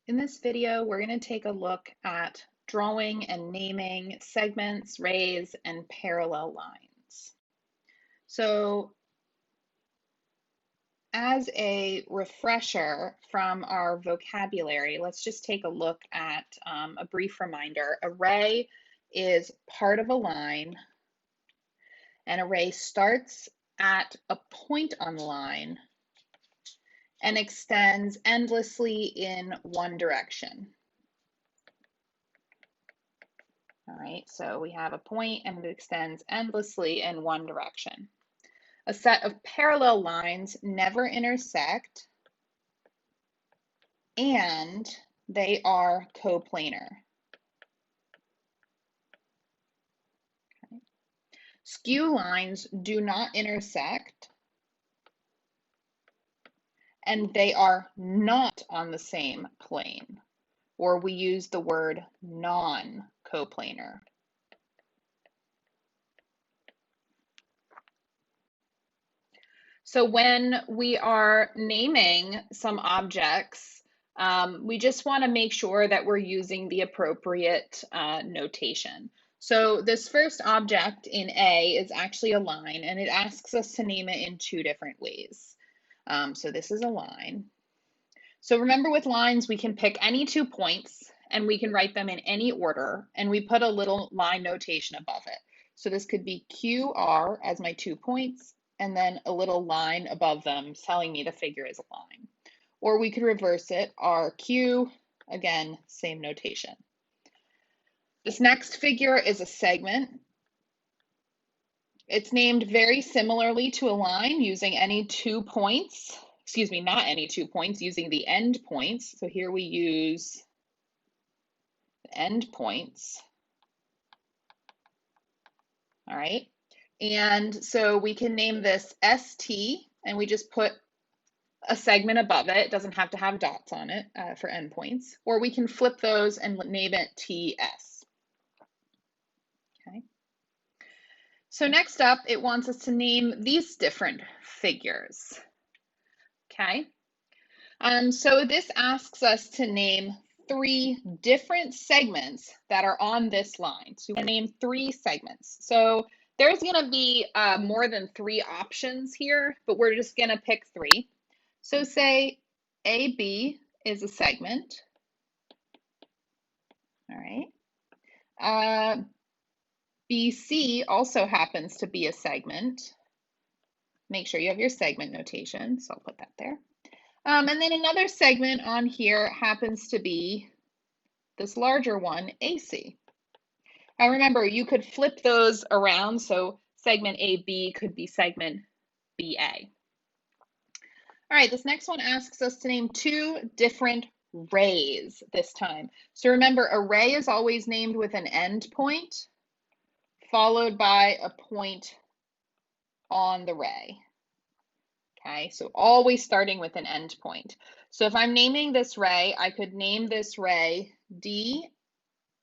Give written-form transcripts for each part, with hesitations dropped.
In this video, we're going to take a look at drawing and naming segments, rays, and parallel lines. So, as a refresher from our vocabulary, let's just take a look at a brief reminder. A ray is part of a line, and a ray starts at a point on the line and extends endlessly in one direction. All right, so we have a point and it extends endlessly in one direction. A set of parallel lines never intersect and they are coplanar. Okay. Skew lines do not intersect and they are not on the same plane, or we use the word non-coplanar. So when we are naming some objects, we just want to make sure that we're using the appropriate notation. So this first object in A is actually a line, and it asks us to name it in two different ways. So this is a line. So remember, with lines, we can pick any 2 points, and we can write them in any order, and we put a little line notation above it. So this could be QR as my 2 points, and then a little line above them telling me the figure is a line. Or we could reverse it, RQ, again, same notation. This next figure is a segment. It's named very similarly to a line using any 2 points. Excuse me, not any 2 points, using the end points. So here we use the end points. All right. And so we can name this ST, and we just put a segment above it. It doesn't have to have dots on it for endpoints. Or we can flip those and name it TS. Okay. So next up, it wants us to name these different figures. Okay. So this asks us to name 3 different segments that are on this line. So we want to name 3 segments. So there's going to be more than 3 options here, but we're just going to pick 3. So say AB is a segment. All right. BC also happens to be a segment. Make sure you have your segment notation, so I'll put that there. And then another segment on here happens to be this larger one, AC. Now remember, you could flip those around, so segment AB could be segment BA. All right, this next one asks us to name 2 different rays this time. So remember, a ray is always named with an end point followed by a point on the ray. Okay, so always starting with an end point. So if I'm naming this ray, I could name this ray D,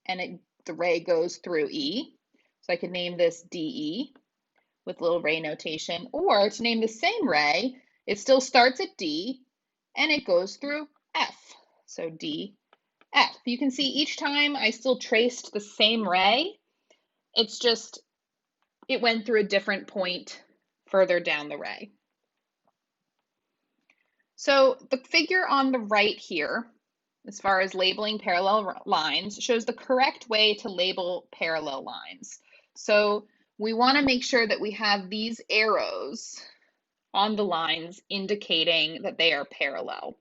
and the ray goes through E. So I could name this DE with little ray notation, or to name the same ray, it still starts at D and it goes through F. So DF. You can see each time I still traced the same ray. It's just, it went through a different point further down the ray. So the figure on the right here, as far as labeling parallel lines, shows the correct way to label parallel lines. So we want to make sure that we have these arrows on the lines indicating that they are parallel.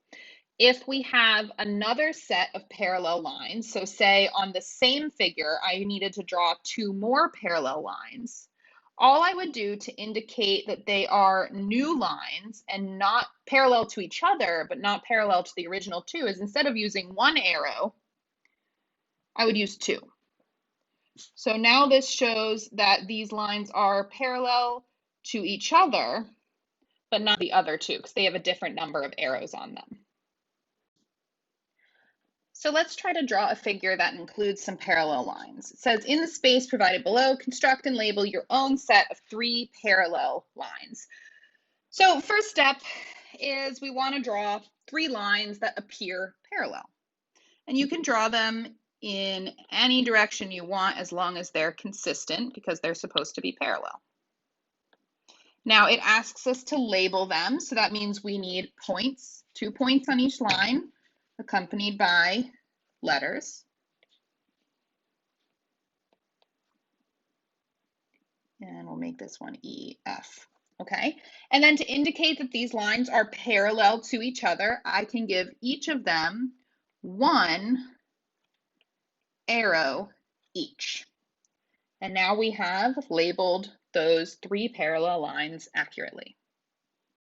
If we have another set of parallel lines, so say on the same figure, I needed to draw 2 more parallel lines, all I would do to indicate that they are new lines and not parallel to each other, but not parallel to the original 2, is instead of using 1 arrow, I would use 2. So now this shows that these lines are parallel to each other, but not the other 2, because they have a different number of arrows on them. So let's try to draw a figure that includes some parallel lines. It says, in the space provided below, construct and label your own set of 3 parallel lines. So first step is we want to draw 3 lines that appear parallel. And you can draw them in any direction you want as long as they're consistent because they're supposed to be parallel. Now it asks us to label them, so that means we need points, 2 points on each line, accompanied by letters. And we'll make this one EF. Okay, and then to indicate that these lines are parallel to each other, I can give each of them 1 arrow each. And now we have labeled those 3 parallel lines accurately.